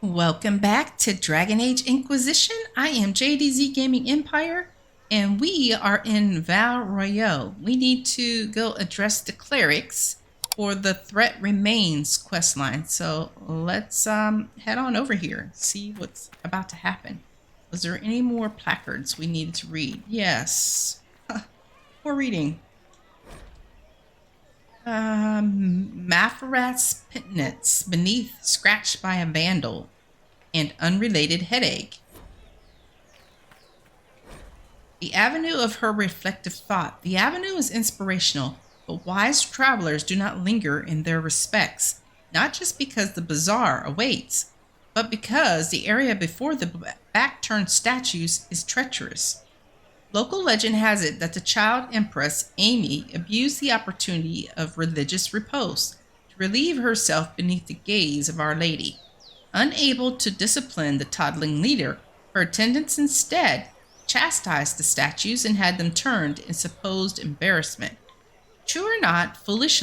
Welcome back to Dragon Age Inquisition. I am JDZ Gaming Empire, and we are in Val Royeaux. We need to go address the clerics for the Threat Remains questline. So let's head on over here, see what's about to happen. Was there any more placards we needed to read? Yes. More reading. Mafarat's penance beneath scratched by a vandal and unrelated headache. The avenue of her reflective thought. The avenue is inspirational, but wise travelers do not linger in their respects, not just because the bazaar awaits, but because the area before the back-turned statues is treacherous. Local legend has it that the child empress, Amy, abused the opportunity of religious repose to relieve herself beneath the gaze of Our Lady. Unable to discipline the toddling leader, her attendants instead chastised the statues and had them turned in supposed embarrassment. True or not, foolish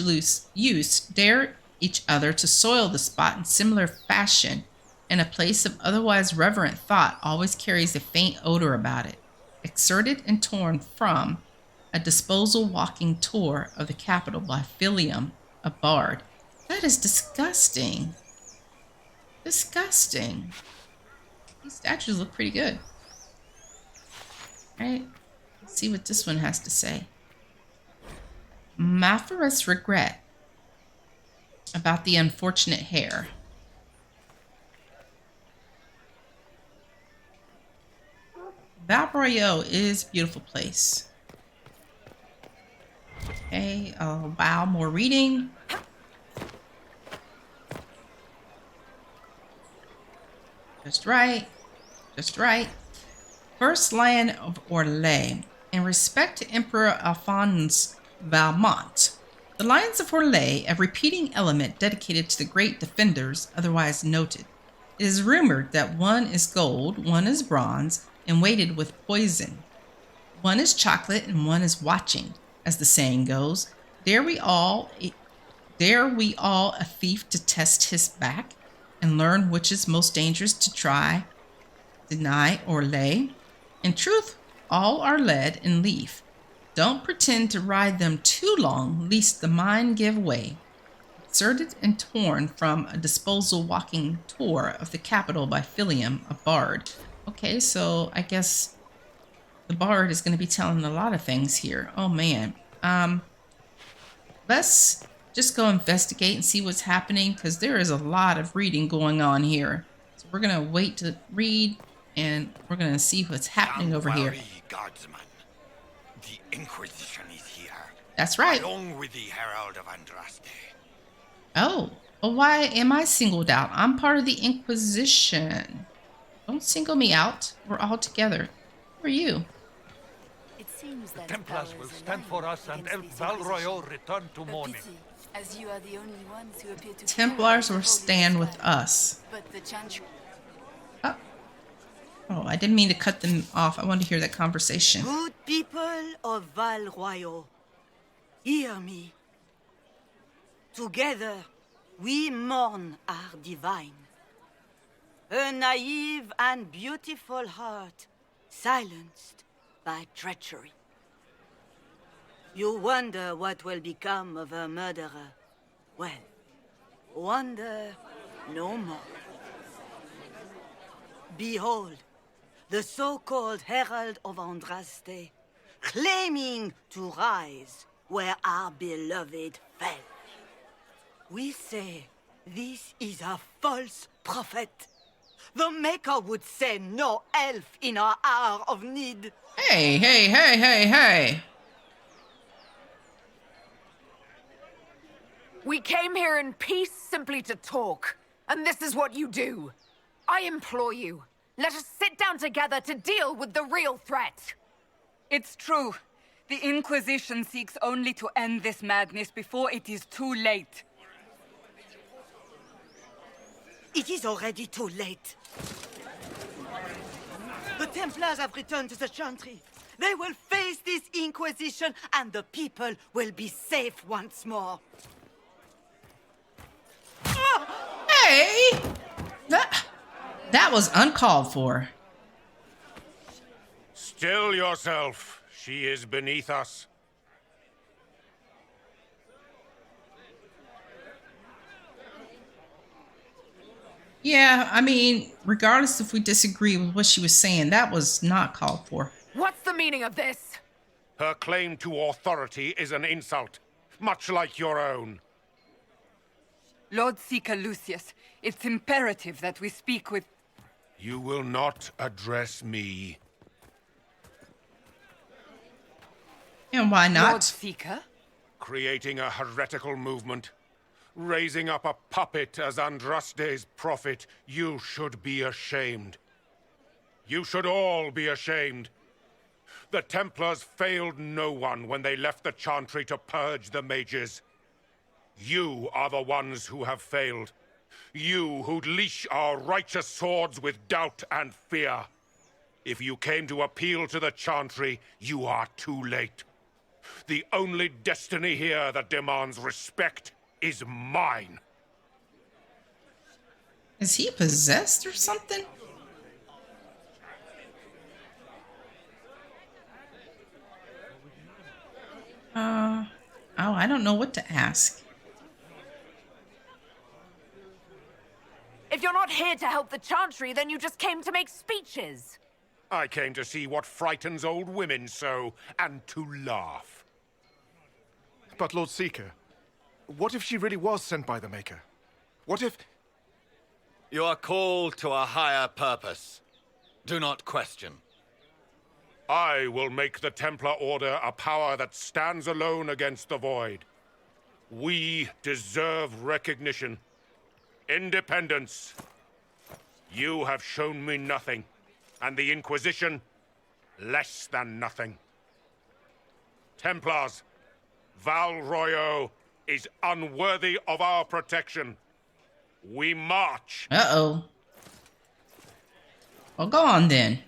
youths dare each other to soil the spot in similar fashion, and a place of otherwise reverent thought always carries a faint odor about it. Excerpted and torn from A Disposal Walking Tour of the Capital by Philium, a bard. That is disgusting. Disgusting. These statues look pretty good. All right, let's see what this one has to say. Mafarat's regret about the unfortunate hair. Val Royeaux is a beautiful place. Okay, oh wow, more reading. Just right. Just right. First Lion of Orlais. In respect to Emperor Alphonse Valmont, the Lions of Orlais, a repeating element dedicated to the great defenders, otherwise noted. It is rumored that one is gold, one is bronze, and weighted with poison. One is chocolate and one is watching, as the saying goes. Dare we all a thief to test his back and learn which is most dangerous to try, deny, or lay? In truth, all are lead and leaf. Don't pretend to ride them too long, lest the mind give way. Excerpted and torn from A Disposal Walking Tour of the Capital by Philium, a bard. Okay, so I guess the bard is going to be telling a lot of things here. Oh man. Let's just go investigate and see what's happening, because there is a lot of reading going on here. So we're going to wait to read, and we're going to see what's happening over here. Guardsman. The Inquisition is here. That's right. Along with the Herald of Andraste. Oh, well, why am I singled out? I'm part of the Inquisition. Don't single me out. We're all together. Who are you? It seems that The Templars will stand for us and help Val Royeaux return to mourning. As you are the only ones who appear to Templars will stand with us. But the Chantry. Oh, I didn't mean to cut them off. I wanted to hear that conversation. Good people of Val Royeaux, hear me. Together, we mourn our divine. A naive and beautiful heart, silenced by treachery. You wonder what will become of a murderer. Well, wonder no more. Behold, the so-called Herald of Andraste, claiming to rise where our beloved fell. We say this is a false prophet. The Maker would send no elf in our hour of need. Hey. We came here in peace simply to talk, and this is what you do. I implore you, let us sit down together to deal with the real threat. It's true. The Inquisition seeks only to end this madness before it is too late. It is already too late. The Templars have returned to the Chantry. They will face this Inquisition, and the people will be safe once more. Hey! That was uncalled for. Still yourself. She is beneath us. Yeah, I mean, regardless if we disagree with what she was saying, that was not called for. What's the meaning of this? Her claim to authority is an insult, much like your own. Lord Seeker Lucius, it's imperative that we speak with... You will not address me. And why Lord not? Seeker? Creating a heretical movement. Raising up a puppet as Andraste's prophet. You should be ashamed. You should all be ashamed. The Templars failed no one when they left the Chantry to purge the mages. You are the ones who have failed. You who'd leash our righteous swords with doubt and fear. If you came to appeal to the Chantry, you are too late. The only destiny here that demands respect is mine. Is he possessed or something? Oh, I don't know what to ask. If you're not here to help the Chantry, then you just came to make speeches. I came to see what frightens old women so, and to laugh. But Lord Seeker, what if she really was sent by the Maker? What if... You are called to a higher purpose. Do not question. I will make the Templar Order a power that stands alone against the Void. We deserve recognition. Independence. You have shown me nothing, and the Inquisition, less than nothing. Templars, Val Royeaux is unworthy of our protection. We march. Uh-oh. Well, go on then.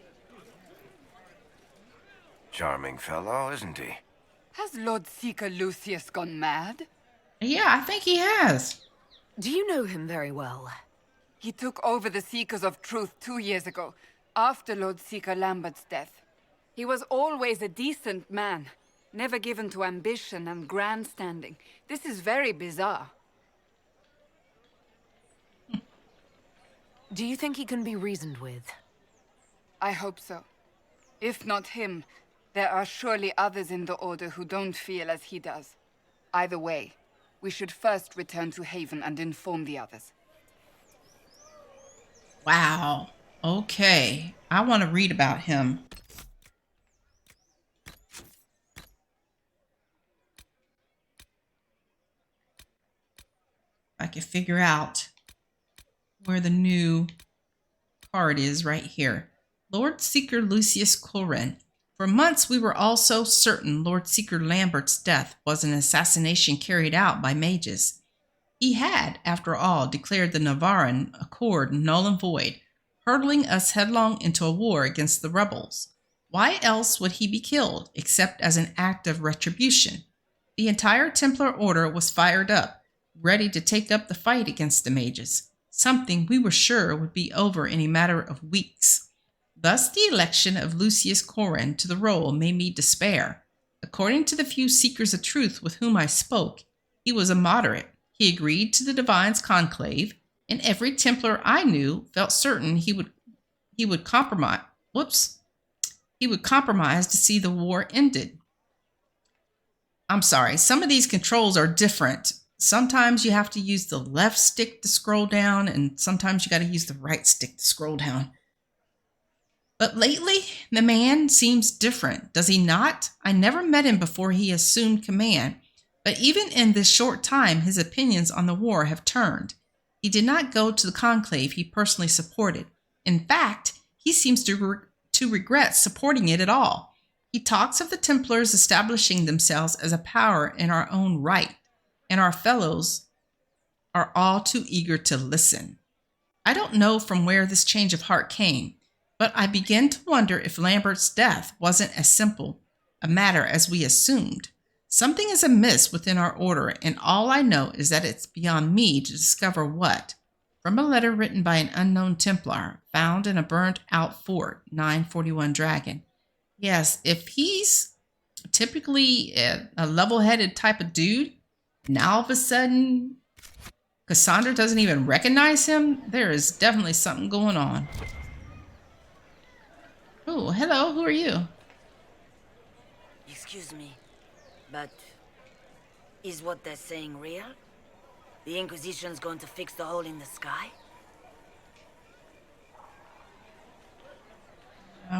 Charming fellow, isn't he? Has Lord Seeker Lucius gone mad? Yeah, I think he has. Do you know him very well? He took over the Seekers of Truth 2 years ago, after Lord Seeker Lambert's death. He was always a decent man, never given to ambition and grandstanding. This is very bizarre. Do you think he can be reasoned with? I hope so. If not him, there are surely others in the Order who don't feel as he does. Either way, we should first return to Haven and inform the others. Wow. Okay. I want to read about him. I can figure out where the new card is right here. Lord Seeker Lucius Corin. For months we were all so certain Lord Seeker Lambert's death was an assassination carried out by mages. He had, after all, declared the Navarran Accord null and void, hurtling us headlong into a war against the rebels. Why else would he be killed, except as an act of retribution? The entire Templar Order was fired up, ready to take up the fight against the mages, something we were sure would be over in a matter of weeks. Thus the election of Lucius Corin to the role made me despair. According to the few seekers of truth with whom I spoke, he was a moderate. He agreed to the Divine's conclave, and every Templar I knew felt certain he would compromise. He would compromise to see the war ended. I'm sorry, some of these controls are different. Sometimes you have to use the left stick to scroll down, and sometimes you got to use the right stick to scroll down. But lately, the man seems different, does he not? I never met him before he assumed command, but even in this short time, his opinions on the war have turned. He did not go to the conclave he personally supported. In fact, he seems to regret supporting it at all. He talks of the Templars establishing themselves as a power in our own right, and our fellows are all too eager to listen. I don't know from where this change of heart came, but I begin to wonder if Lambert's death wasn't as simple a matter as we assumed. Something is amiss within our order, and all I know is that it's beyond me to discover what. From a letter written by an unknown Templar found in a burnt-out fort, 941 Dragon. Yes, if he's typically a level-headed type of dude, now all of a sudden Cassandra doesn't even recognize him, there is definitely something going on. Oh, hello, who are you? Excuse me, but is what they're saying real? The Inquisition's going to fix the hole in the sky?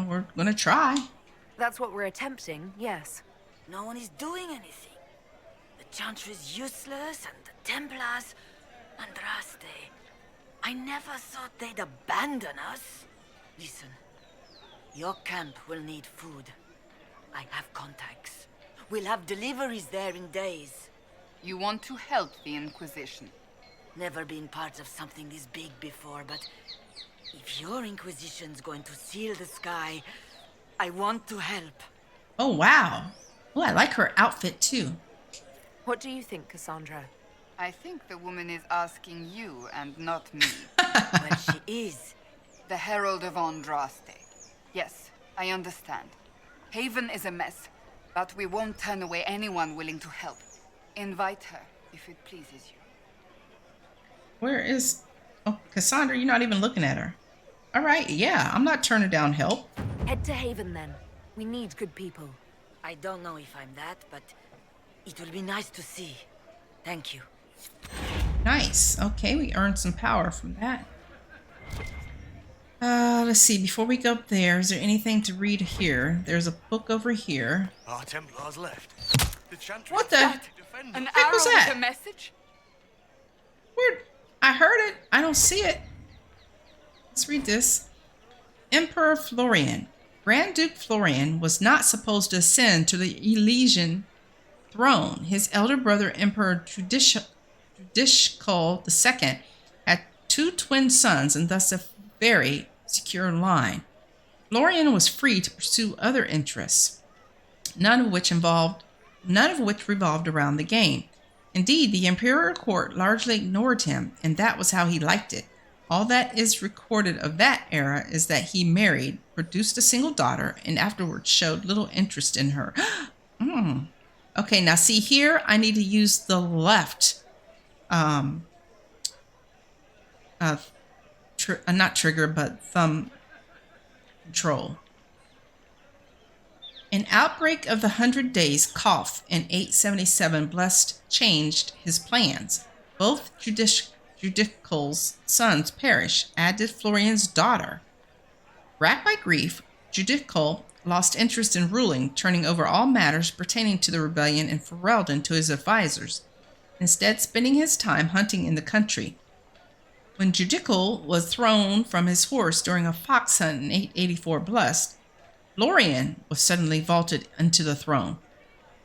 We're gonna try. That's what we're attempting, yes. No one is doing anything. The Chantry is useless, and the Templars... Andraste. I never thought they'd abandon us. Listen, your camp will need food. I have contacts. We'll have deliveries there in days. You want to help the Inquisition? Never been part of something this big before, but if your Inquisition's going to seal the sky, I want to help. Oh, wow. Oh, I like her outfit, too. What do you think, Cassandra? I think the woman is asking you and not me. Well, she is. The Herald of Andraste. Yes, I understand. Haven is a mess, but we won't turn away anyone willing to help. Invite her, if it pleases you. Where is... Oh, Cassandra, you're not even looking at her. All right, yeah, I'm not turning down help. Head to Haven, then. We need good people. I don't know if I'm that, but it will be nice to see. Thank you. Nice. Okay, we earned some power from that. Let's see. Before we go up there, is there anything to read here? There's a book over here. Our Templars left. The Chantry What the heck was that? With a message? Where? I heard it. I don't see it. Let's read this. Emperor Florian. Grand Duke Florian was not supposed to ascend to the Elysian throne. His elder brother, Emperor Judicial II, had 2 twin sons and thus a very secure line. Florian was free to pursue other interests, none of which revolved around the game. Indeed, the imperial court largely ignored him, and that was how he liked it. All that is recorded of that era is that he married, produced a single daughter, and afterwards showed little interest in her. Okay, now see here, I need to use the left not trigger, but thumb control. An outbreak of the 100 Days cough in 877 changed his plans. Both Judical's sons perished, as did Florian's daughter. Racked by grief, Judical lost interest in ruling, turning over all matters pertaining to the rebellion in Ferelden to his advisors, instead spending his time hunting in the country. When Judical was thrown from his horse during a fox hunt in 884 Florian was suddenly vaulted into the throne.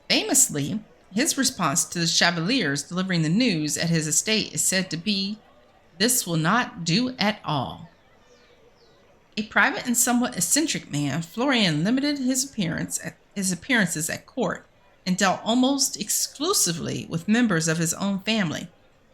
Famously, his response to the Chevaliers delivering the news at his estate is said to be, "This will not do at all." A private and somewhat eccentric man, Florian limited his appearances at court and dealt almost exclusively with members of his own family.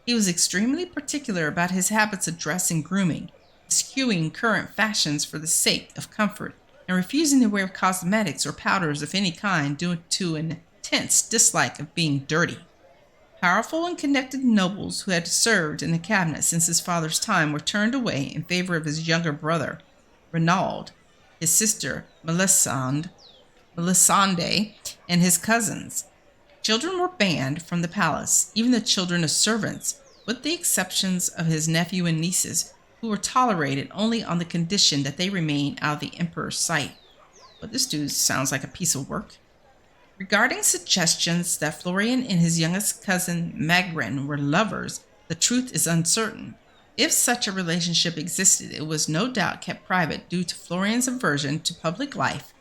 He was extremely particular about his habits of dress and grooming, eschewing current fashions for the sake of comfort, and refusing to wear cosmetics or powders of any kind due to an intense dislike of being dirty. Powerful and connected nobles who had served in the cabinet since his father's time were turned away in favor of his younger brother, Renaud, his sister, Melisande, and his cousins. Children were banned from the palace, even the children of servants, with the exceptions of his nephew and nieces, who were tolerated only on the condition that they remain out of the emperor's sight. But this dude sounds like a piece of work. Regarding suggestions that Florian and his youngest cousin Magrin were lovers, the truth is uncertain. If such a relationship existed, it was no doubt kept private due to Florian's aversion to public life,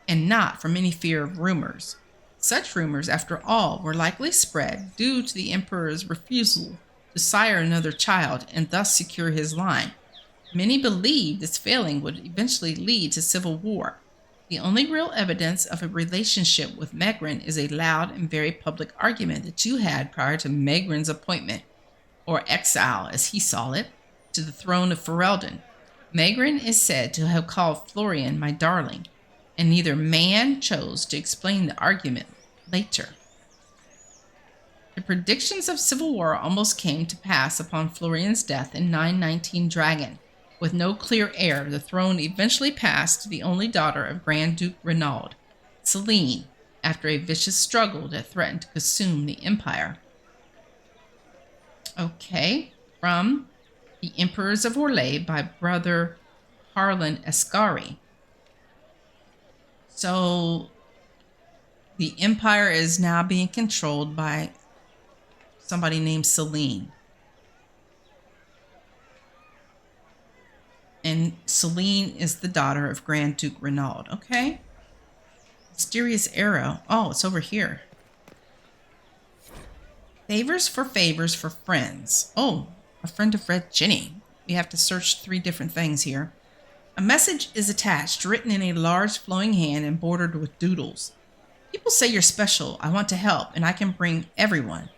and not from any fear of rumors. Such rumors, after all, were likely spread due to the emperor's refusal to sire another child and thus secure his line. Many believed this failing would eventually lead to civil war. The only real evidence of a relationship with Megrin is a loud and very public argument that you had prior to Megrin's appointment, or exile as he saw it. to the throne of Ferelden. Maegrin is said to have called Florian my darling, and neither man chose to explain the argument later. The predictions of civil war almost came to pass upon Florian's death in 919 Dragon. With no clear heir, the throne eventually passed to the only daughter of Grand Duke Renaud, Celine, after a vicious struggle that threatened to consume the empire. Okay, from The Emperors of Orlais by Brother Harlan Escari. So, the empire is now being controlled by somebody named Celine. And Celine is the daughter of Grand Duke Renaud. Okay. Mysterious arrow. Oh, it's over here. Favors for friends. Oh, a friend of Red Jenny. We have to search 3 different things here. A message is attached, written in a large flowing hand and bordered with doodles. People say you're special. I want to help, and I can bring everyone.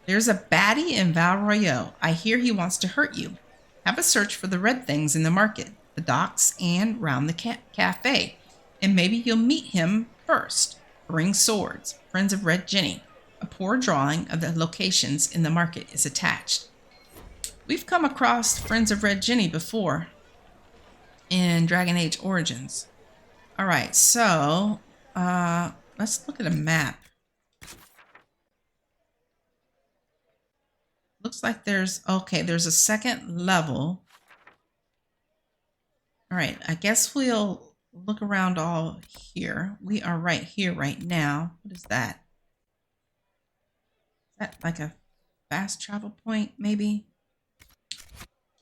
There's a baddie in Val Royeaux. I hear he wants to hurt you. Have a search for the red things in the market, the docks, and round the cafe. And maybe you'll meet him first. Bring swords. Friends of Red Jenny. A poor drawing of the locations in the market is attached. We've come across Friends of Red Jenny before in Dragon Age Origins. All right, so let's look at a map. Looks like there's a second level. All right, I guess we'll look around all here. We are right here right now. What is that? Is that like a fast travel point, maybe?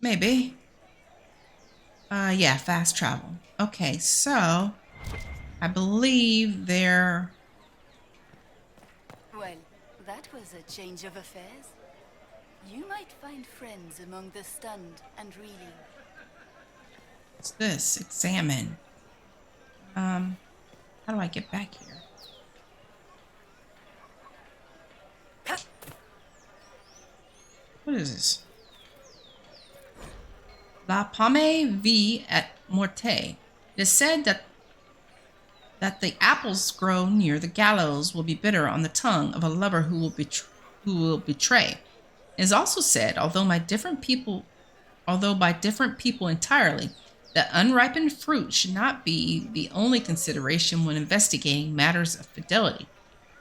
Maybe. Yeah, fast travel. Okay, so I believe they're... Well, that was a change of affairs. You might find friends among the stunned and reeling. What's this? Examine. How do I get back here? What is this? La Pomme vie et morte. It is said that the apples grown near the gallows will be bitter on the tongue of a lover who will betray. It is also said, although by different people entirely, that unripened fruit should not be the only consideration when investigating matters of fidelity.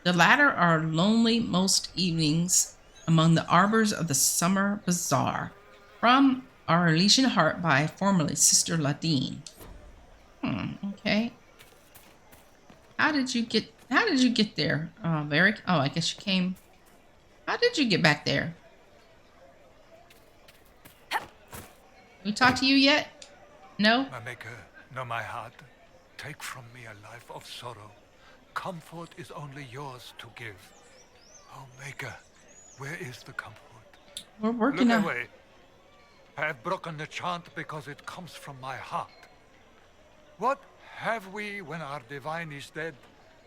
The latter are lonely most evenings among the arbors of the summer bazaar. From Our Elysian Heart by formerly Sister Ladine. Okay. How did you get there, Varric? Oh, I guess you came. How did you get back there? We talked to you yet? No? My maker, know my heart. Take from me a life of sorrow. Comfort is only yours to give. Oh, maker, where is the comfort? We're working on... Look away. I have broken the chant because it comes from my heart. What have we when our divine is dead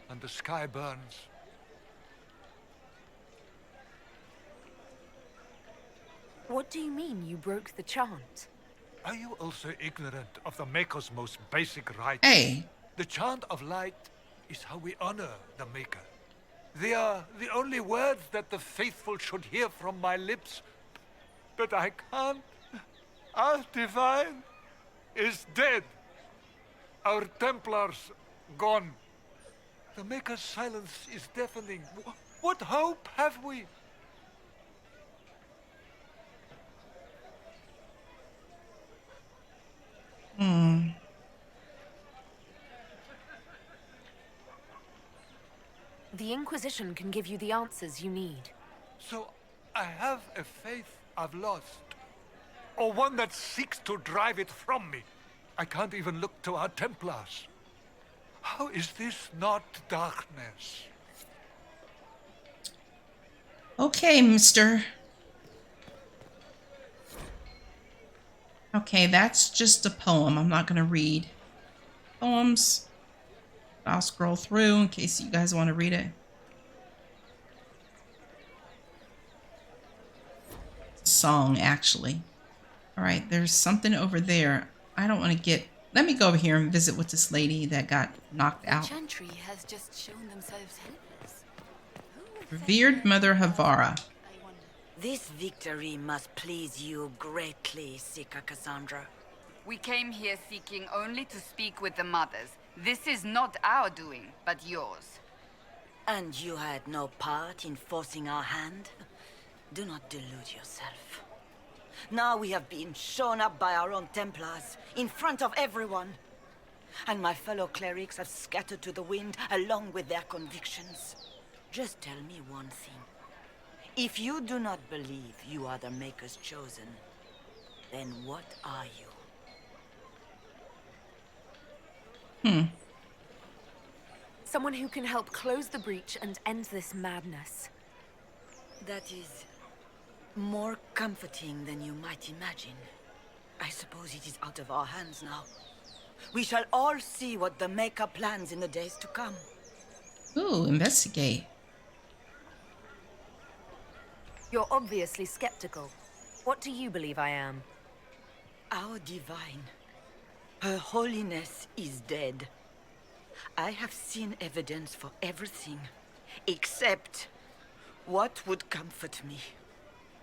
and the sky burns? What do you mean you broke the chant? Are you also ignorant of the Maker's most basic right? Hey! The chant of light is how we honor the Maker. They are the only words that the faithful should hear from my lips. But I can't. Our divine is dead. Our Templars gone. The Maker's silence is deafening. What hope have we? The Inquisition can give you the answers you need. So I have a faith I've lost. Or one that seeks to drive it from me. I can't even look to our Templars. How is this not darkness? Okay, mister. Okay, that's just a poem. I'm not going to read poems. I'll scroll through in case you guys want to read it. It's a song, actually. All right, there's something over there. I don't want to get... Let me go over here and visit with this lady that got knocked The out. Chantry has just shown themselves helpless. Revered Mother Havara. This victory must please you greatly, Seeker Cassandra. We came here seeking only to speak with the mothers. This is not our doing, but yours. And you had no part in forcing our hand? Do not delude yourself. Now we have been shown up by our own Templars, in front of everyone. And my fellow clerics have scattered to the wind along with their convictions. Just tell me one thing. If you do not believe you are the Maker's chosen, then what are you? Someone who can help close the breach and end this madness. That is more comforting than you might imagine. I suppose it is out of our hands now. We shall all see what the Maker plans in the days to come. Ooh, investigate. You're obviously skeptical. What do you believe I am? Our divine. Her holiness is dead. I have seen evidence for everything, except what would comfort me.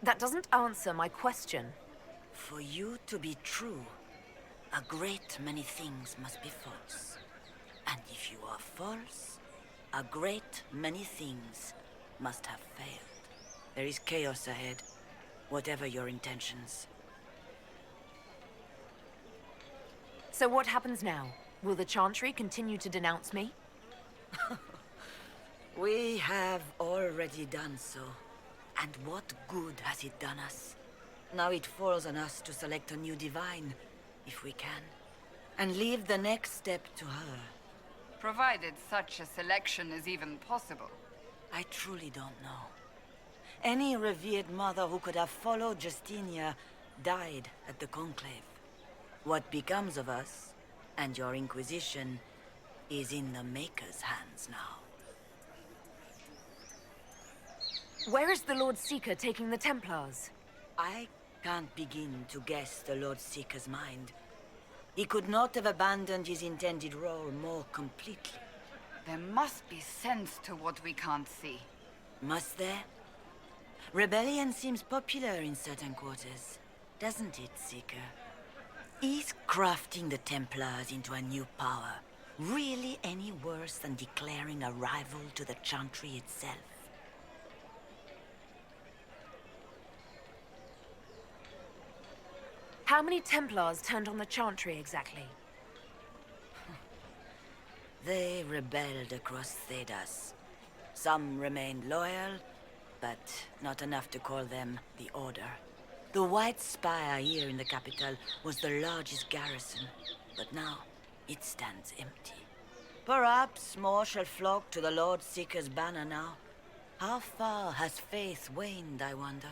That doesn't answer my question. For you to be true, a great many things must be false. And if you are false, a great many things must have failed. There is chaos ahead, whatever your intentions. So what happens now? Will the Chantry continue to denounce me? We have already done so. And what good has it done us? Now it falls on us to select a new divine, if we can, and leave the next step to her. Provided such a selection is even possible. I truly don't know. Any revered mother who could have followed Justinia died at the Conclave. What becomes of us, and your Inquisition, is in the Maker's hands now. Where is the Lord Seeker taking the Templars? I can't begin to guess the Lord Seeker's mind. He could not have abandoned his intended role more completely. There must be sense to what we can't see. Must there? Rebellion seems popular in certain quarters, doesn't it, Seeker? Is crafting the Templars into a new power really any worse than declaring a rival to the Chantry itself? How many Templars turned on the Chantry exactly? They rebelled across Thedas. Some remained loyal, but not enough to call them the Order. The White Spire here in the capital was the largest garrison, but now it stands empty. Perhaps more shall flock to the Lord Seeker's banner now. How far has faith waned, I wonder?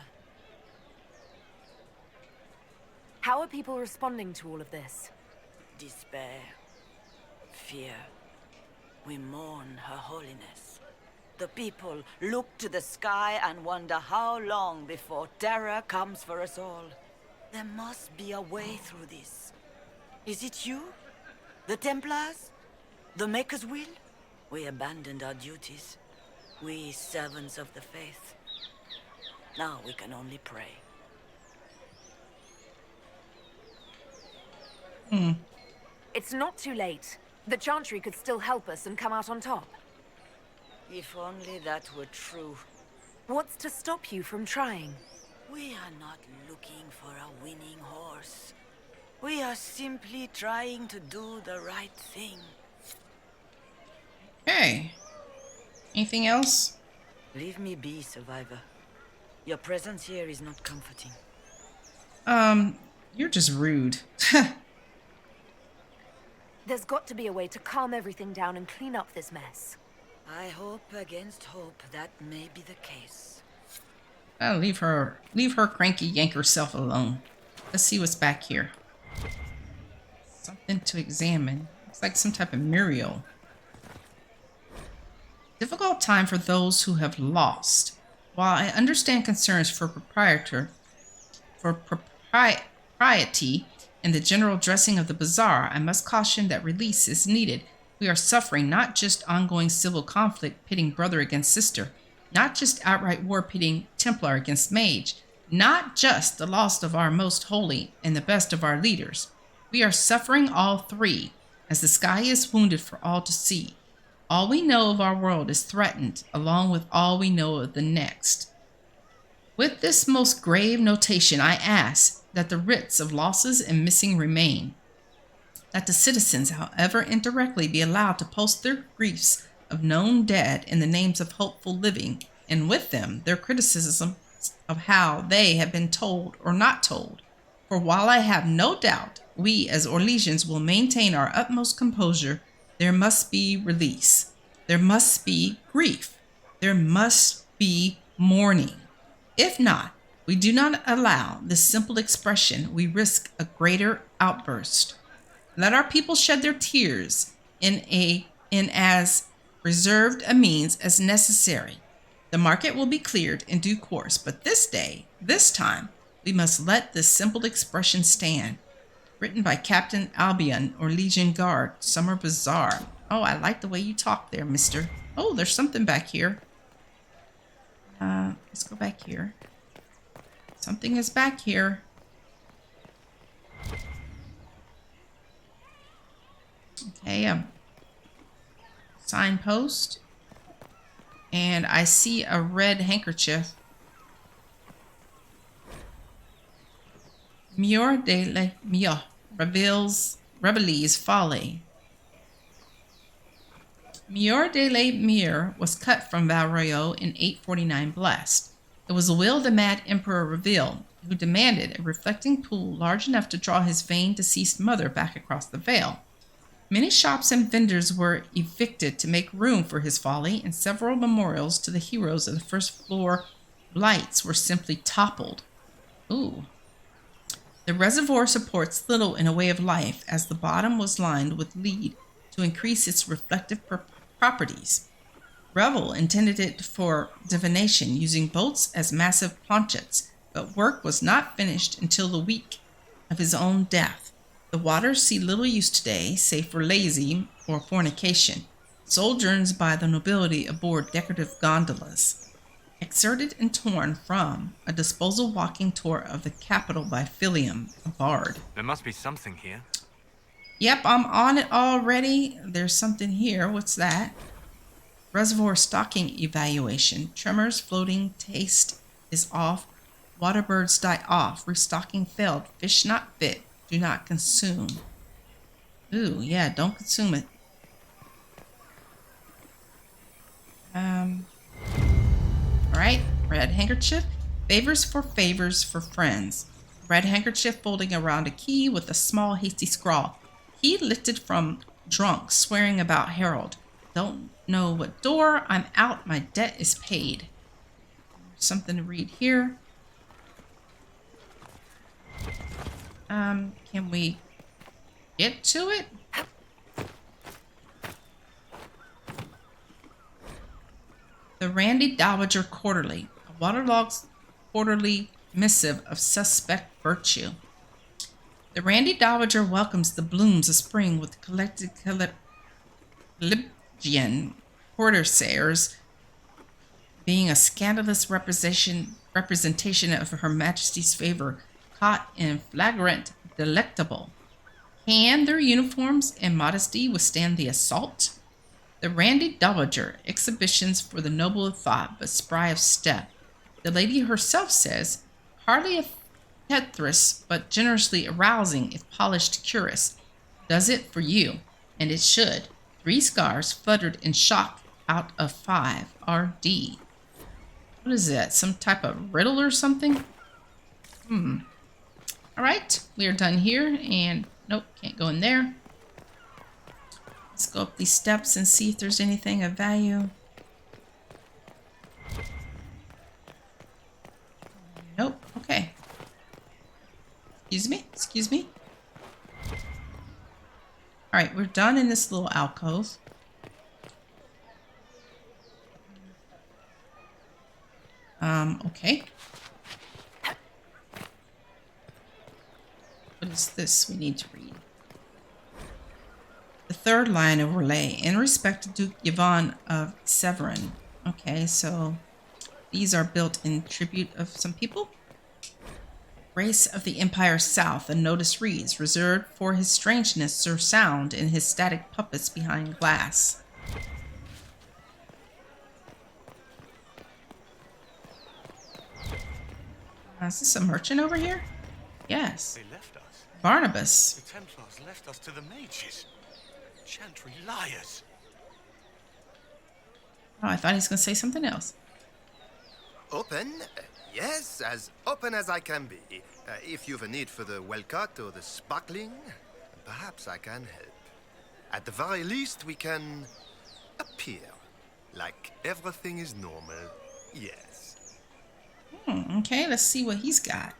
How are people responding to all of this? Despair. Fear. We mourn her holiness. The people look to the sky and wonder how long before terror comes for us all. There must be a way through this. Is it you? The Templars? The Maker's will? We abandoned our duties. We servants of the faith. Now we can only pray. It's not too late. The Chantry could still help us and come out on top. If only that were true. What's to stop you from trying? We are not looking for a winning horse. We are simply trying to do the right thing. Hey. Anything else? Leave me be, Survivor. Your presence here is not comforting. You're just rude. There's got to be a way to calm everything down and clean up this mess. I hope against hope that may be the case. Oh, leave her cranky yank herself alone. Let's see what's back here. Something to examine. Looks like some type of mural. Difficult time for those who have lost. While I understand concerns for propriety in the general dressing of the bazaar, I must caution that release is needed. We are suffering not just ongoing civil conflict pitting brother against sister, not just outright war pitting Templar against mage, not just the loss of our most holy and the best of our leaders. We are suffering all three, as the sky is wounded for all to see. All we know of our world is threatened, along with all we know of the next. With this most grave notation, I ask that the writs of losses and missing remain, that the citizens, however indirectly, be allowed to post their griefs of known dead in the names of hopeful living, and with them their criticism of how they have been told or not told. For while I have no doubt we as Orlesians will maintain our utmost composure, there must be release. There must be grief. There must be mourning. If not, we do not allow this simple expression, we risk a greater outburst. Let our people shed their tears in as reserved a means as necessary. The market will be cleared in due course, but this time, we must let this simple expression stand. Written by Captain Albion, Orlesian Guard, Summer Bazaar. Oh, I like the way you talk there, mister. Oh, there's something back here. Let's go back here. Something is back here. Okay, signpost. And I see a red handkerchief. Mur de la Mur reveille's folly. Mur de la Mur was cut from Val Royeaux in 849 Blessed. It was the will of the mad Emperor Reveille, who demanded a reflecting pool large enough to draw his vain deceased mother back across the Vale. Many shops and vendors were evicted to make room for his folly, and several memorials to the heroes of the first floor lights were simply toppled. Ooh. The reservoir supports little in a way of life, as the bottom was lined with lead to increase its reflective properties. Revel intended it for divination, using boats as massive planchets, but work was not finished until the week of his own death. The waters see little use today, save for lazy or fornication, sojourns by the nobility aboard decorative gondolas. Excerpted and torn from a disposal walking tour of the capital by Philium, a bard. There must be something here. Yep, I'm on it already. There's something here. What's that? Reservoir stocking evaluation. Tremors, floating, taste is off. Waterbirds die off. Restocking failed. Fish not fit. Do not consume. Ooh, yeah, don't consume it. Alright, red handkerchief. Favors for friends. Red handkerchief folding around a key with a small hasty scrawl. Key lifted from drunk, swearing about Harold. Don't know what door. I'm out. My debt is paid. Something to read here. Can we get to it? The Randy Dowager Quarterly, a waterlogged quarterly missive of suspect virtue. The Randy Dowager welcomes the blooms of spring with collected Libyan courtiers, being a scandalous representation of Her Majesty's favor, caught in flagrant delectable. Can their uniforms and modesty withstand the assault? The Randy Dowager, exhibitions for the noble of thought, but spry of step. The lady herself says, hardly a Tetris, but generously arousing if polished cuirass. Does it for you, and it should. 3 scars fluttered in shock out of 5. R.D. What is that? Some type of riddle or something? Alright, we are done here, and nope, can't go in there. Let's go up these steps and see if there's anything of value. Nope, okay. Excuse me. Alright, we're done in this little alcove. Okay. What is this we need to read? The third line of relay. In respect to Duke Yvonne of Severin. Okay, so these are built in tribute of some people. Grace of the Empire South. A notice reads, reserved for his strangeness or sound and his static puppets behind glass. Is this a merchant over here? Yes. They left us. Barnabas. The Templars left us to the mages. Chantry liars. Oh, I thought he was going to say something else. Open? Yes, as open as I can be. If you've a need for the well-cut or the sparkling, perhaps I can help. At the very least, we can appear like everything is normal. Yes. Okay, let's see what he's got.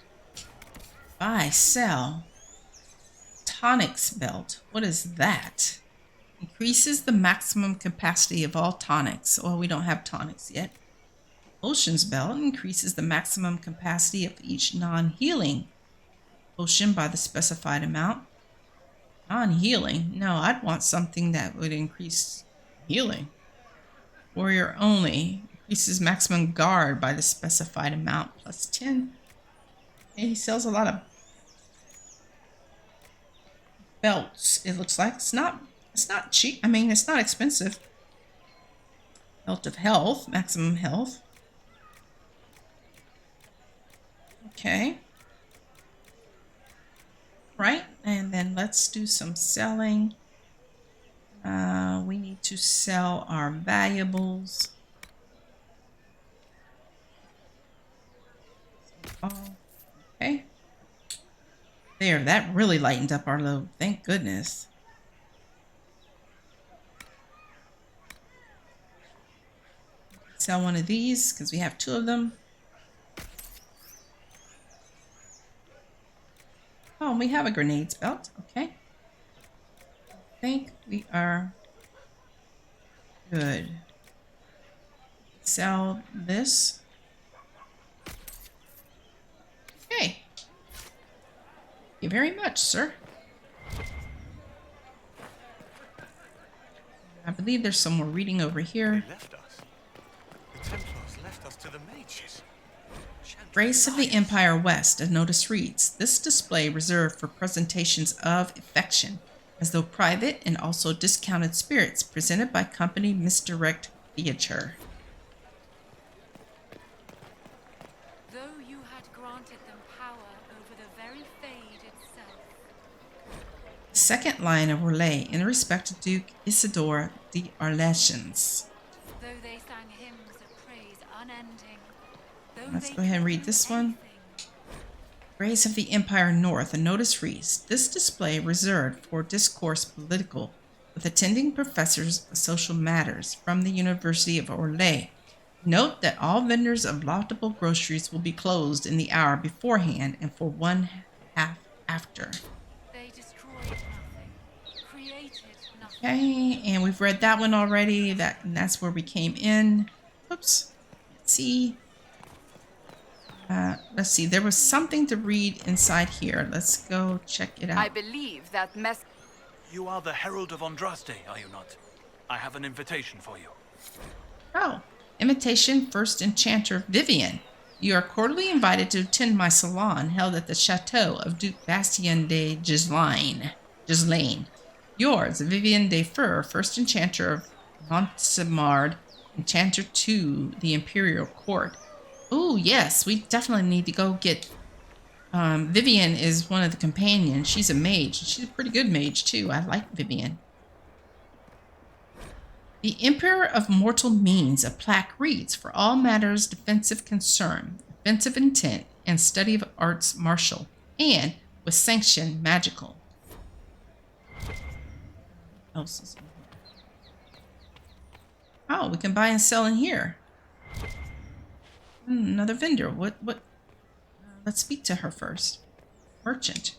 Buy, sell. Tonics belt. What is that? Increases the maximum capacity of all tonics. Well, we don't have tonics yet. Potions belt increases the maximum capacity of each non-healing potion by the specified amount. Non-healing? No, I'd want something that would increase healing. Warrior only. Increases maximum guard by the specified amount plus 10. And he sells a lot of belts, it looks like. It's not cheap. I mean, it's not expensive. Belt of health, maximum health. Okay. Right, and then let's do some selling. We need to sell our valuables. Oh, okay. There, that really lightened up our load. Thank goodness. Sell one of these because we have 2 of them. Oh, we have a grenades belt. Okay. I think we are good. Sell this. Okay. Thank you very much, sir. I believe there's some more reading over here. They left us. The Templars left us to the mages. Grace of the Empire West, a notice reads, this display reserved for presentations of affection, as though private and also discounted spirits, presented by company Misdirect Theatre. Though you had granted them power over the very fade itself. Second line of relay in respect to Duke Isidore de Arlesians. Though they sang hymns of praise unending. Let's go ahead and read this one. Grace of the Empire North, a notice reads, this display reserved for discourse political with attending professors of social matters from the University of Orlais. Note that all vendors of laudable groceries will be closed in the hour beforehand and for 1 half after. They destroyed nothing, created nothing. Okay, and we've read that one already. That's where we came in. Oops. Let's see. Let's see. There was something to read inside here. Let's go check it out. I believe that You are the Herald of Andraste, are you not? I have an invitation for you. Oh, invitation first enchanter Vivian. You are cordially invited to attend my salon held at the chateau of Duke Bastien de Gislaine. Yours, Vivian de Fur, first enchanter of Montsemard, enchanter to the Imperial Court. Oh, yes, we definitely need to go get... Vivian is one of the companions. She's a mage. She's a pretty good mage, too. I like Vivian. The Emperor of Mortal Means, a plaque reads, for all matters defensive concern, offensive intent, and study of arts martial, and with sanction magical. What else is in here? Oh, we can buy and sell in here. Another vendor. What? Let's speak to her first. Merchant.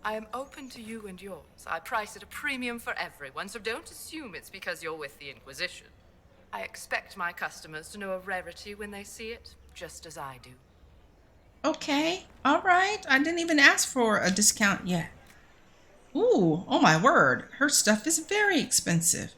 I am open to you and yours. I price at a premium for everyone, so don't assume it's because you're with the Inquisition. I expect my customers to know a rarity when they see it, just as I do. Okay. All right. I didn't even ask for a discount yet. Ooh, oh my word. Her stuff is very expensive.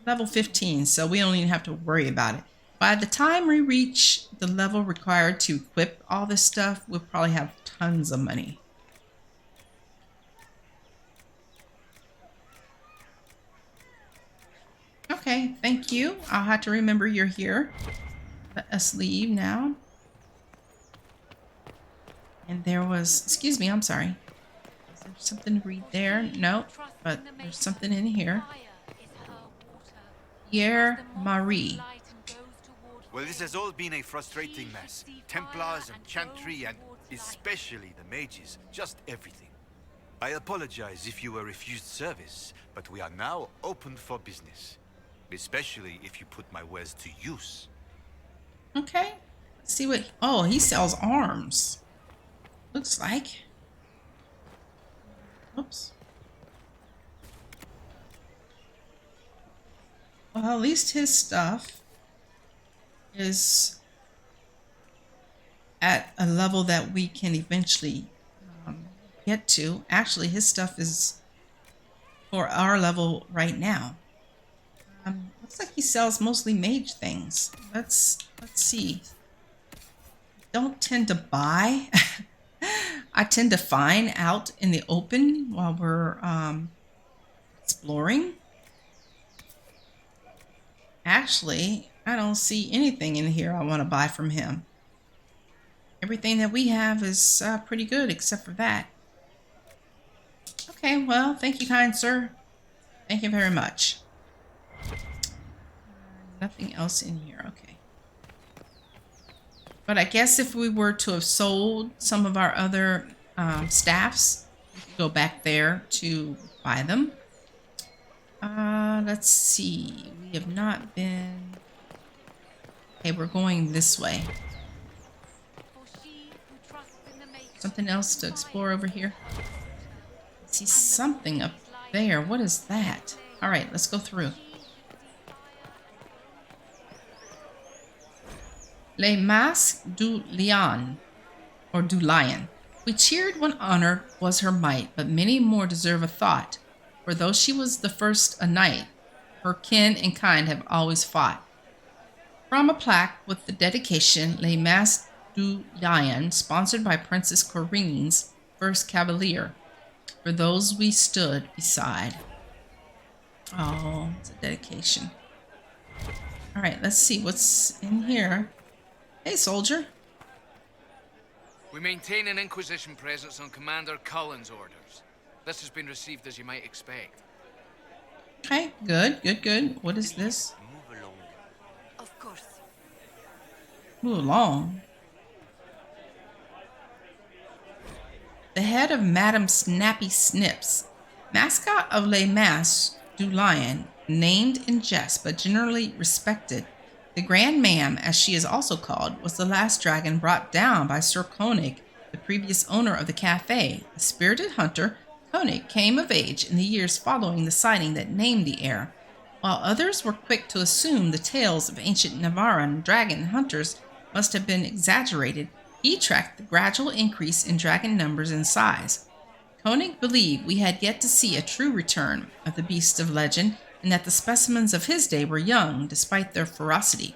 Level 15, so we don't even have to worry about it. By the time we reach the level required to equip all this stuff, we'll probably have tons of money. Okay, thank you. I'll have to remember you're here. Let us leave now. And there was, excuse me, I'm sorry. Is there something to read there? No, but there's something in here. Pierre Marie. Well, this has all been a frustrating mess. Templars and Chantry and especially the mages. Just everything. I apologize if you were refused service, but we are now open for business. Especially if you put my wares to use. Okay. Let's see what... Oh, he sells arms. Looks like. Oops. Well, at least his stuff is at a level that we can eventually get to. Actually, his stuff is for our level right now. Looks like he sells mostly mage things. Let's see. Don't tend to buy. I tend to find out in the open while we're exploring. Actually, I don't see anything in here I want to buy from him. Everything that we have is pretty good except for that. Okay, well, thank you, kind sir. Thank you very much. Nothing else in here, okay. But I guess if we were to have sold some of our other staffs, we could go back there to buy them. Let's see. We have not been... Okay, we're going this way. Something else to explore over here? I see something up there. What is that? All right, let's go through. Les Masques du Lion, or du Lion. We cheered when honor was her might, but many more deserve a thought. For though she was the first a knight, her kin and kind have always fought. From a plaque with the dedication, Les Masques du Lion, sponsored by Princess Corinne's first cavalier, for those we stood beside. Oh, it's a dedication. All right, let's see what's in here. Hey, soldier. We maintain an Inquisition presence on Commander Cullen's orders. This has been received as you might expect. Okay, good, good, good. What is this? Move along. Of course. Move along. The head of Madame Snappy Snips, mascot of Les Masques du Lion, named in jest but generally respected. The Grand Ma'am, as she is also called, was the last dragon brought down by Sir Koenig, the previous owner of the cafe. A spirited hunter, Koenig came of age in the years following the sighting that named the heir. While others were quick to assume the tales of ancient Navarran dragon hunters must have been exaggerated, he tracked the gradual increase in dragon numbers and size. Koenig believed we had yet to see a true return of the beasts of legend, and that the specimens of his day were young, despite their ferocity.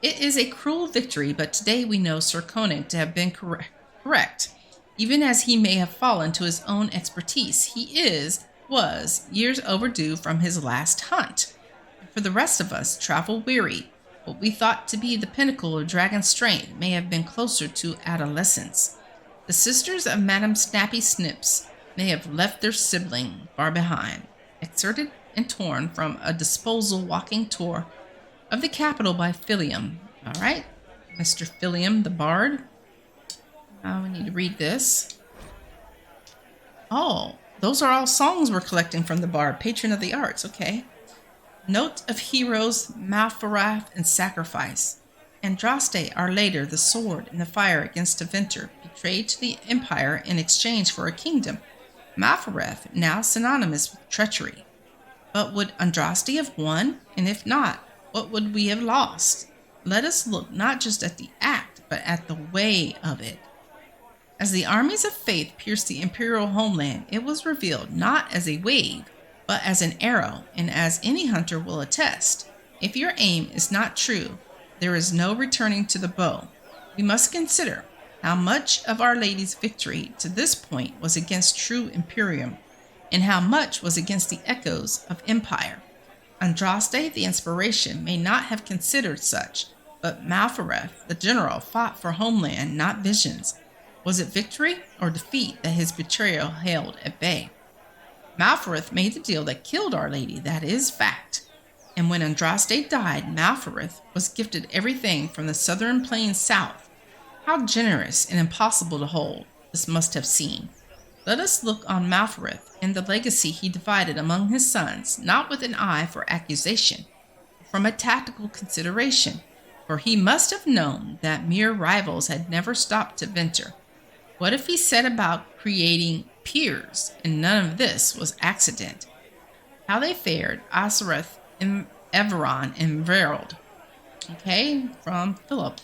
It is a cruel victory, but today we know Sir Koenig to have been correct. Even as he may have fallen to his own expertise, he was years overdue from his last hunt. For the rest of us, travel-weary, what we thought to be the pinnacle of dragon strength may have been closer to adolescence. The sisters of Madame Snappy Snips may have left their sibling far behind. Excerpted and torn from a disposal walking tour of the capital by Philium. All right, Mr. Philium the Bard. Now we need to read this. Oh, those are all songs we're collecting from the Bard, patron of the arts. Okay. Note of heroes, Malfarath, and sacrifice. Andraste, our later, the sword in the fire against Aventer, betrayed to the Empire in exchange for a kingdom. Malfarath, now synonymous with treachery. But would Andraste have won? And if not, what would we have lost? let us look not just at the act, but at the way of it. As the armies of faith pierced the imperial homeland, it was revealed not as a wave, but as an arrow, and as any hunter will attest, if your aim is not true, there is no returning to the bow. We must consider how much of Our Lady's victory to this point was against true Imperium, and how much was against the echoes of Empire. Andraste, the inspiration, may not have considered such, but Malfareth, the general, fought for homeland, not visions. Was it victory or defeat that his betrayal held at bay? Malfareth made the deal that killed Our Lady, that is fact. And when Andraste died, Malfareth was gifted everything from the southern plains south. How generous and impossible to hold this must have seemed. Let us look on Malfareth and the legacy he divided among his sons, not with an eye for accusation, but from a tactical consideration, for he must have known that mere rivals had never stopped to venture. What if he set about creating peers, and none of this was accident? How they fared, Asareth, Everon, and Verald. Okay, from Philip.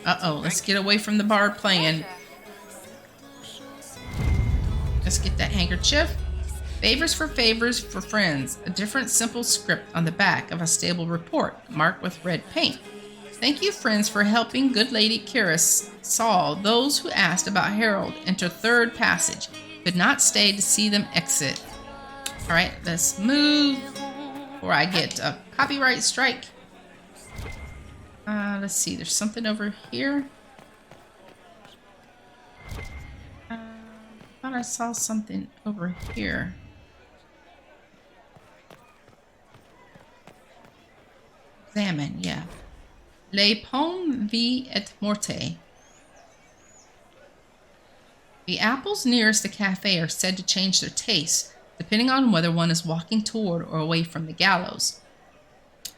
Let's get away from the bard playing. Let's get that handkerchief. Favors for friends. A different simple script on the back of a stable report, marked with red paint. Thank you, friends, for helping good Lady Karis saw those who asked about Harold enter third passage. Could not stay to see them exit. All right, let's move before I get a copyright strike. Let's see, there's something over here. I thought I saw something over here. Examine, yeah. Les pommes vie et morte. The apples nearest the cafe are said to change their taste, depending on whether one is walking toward or away from the gallows.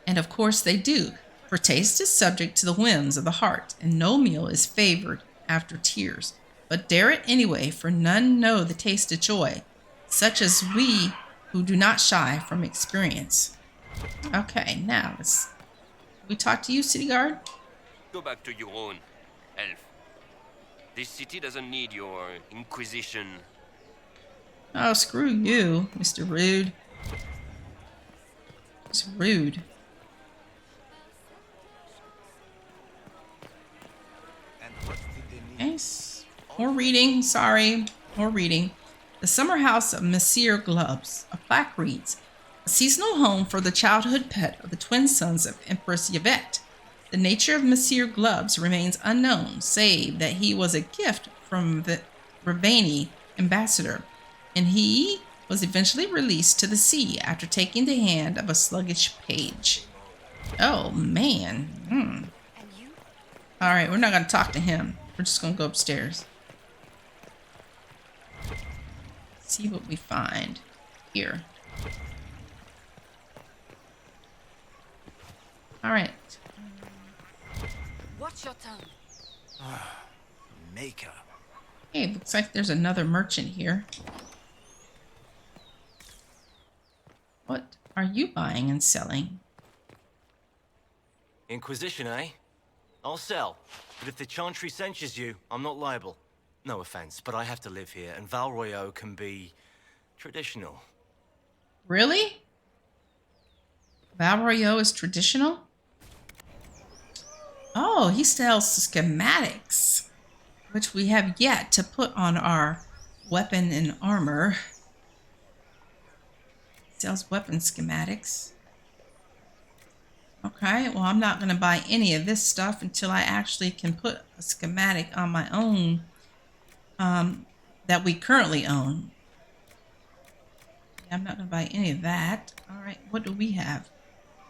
And of course they do, for taste is subject to the whims of the heart, and no meal is favored after tears. But dare it anyway, for none know the taste of joy, such as we who do not shy from experience. Okay, now we talk to you, city guard? Go back to your own, elf. This city doesn't need your Inquisition. Oh, screw you, Mr. Rude. It's rude. Nice. More reading, sorry. More reading. The summer house of Monsieur Gloves. A plaque reads, a seasonal home for the childhood pet of the twin sons of Empress Yvette. The nature of Monsieur Gloves remains unknown, save that he was a gift from the Ravani ambassador, and he was eventually released to the sea after taking the hand of a sluggish page. Oh, man. All right, we're not going to talk to him. We're just going to go upstairs. See what we find here. All right. Watch your tongue. Maker. Hey, looks like there's another merchant here. What are you buying and selling? Inquisition, eh? I'll sell. But if the Chantry censures you, I'm not liable. No offense, but I have to live here, and Val Royeaux can be traditional. Really? Val Royeaux is traditional? Oh, he sells schematics, which we have yet to put on our weapon and armor. He sells weapon schematics. Okay, well, I'm not going to buy any of this stuff until I actually can put a schematic on my own that we currently own. Yeah, I'm not going to buy any of that. All right, what do we have?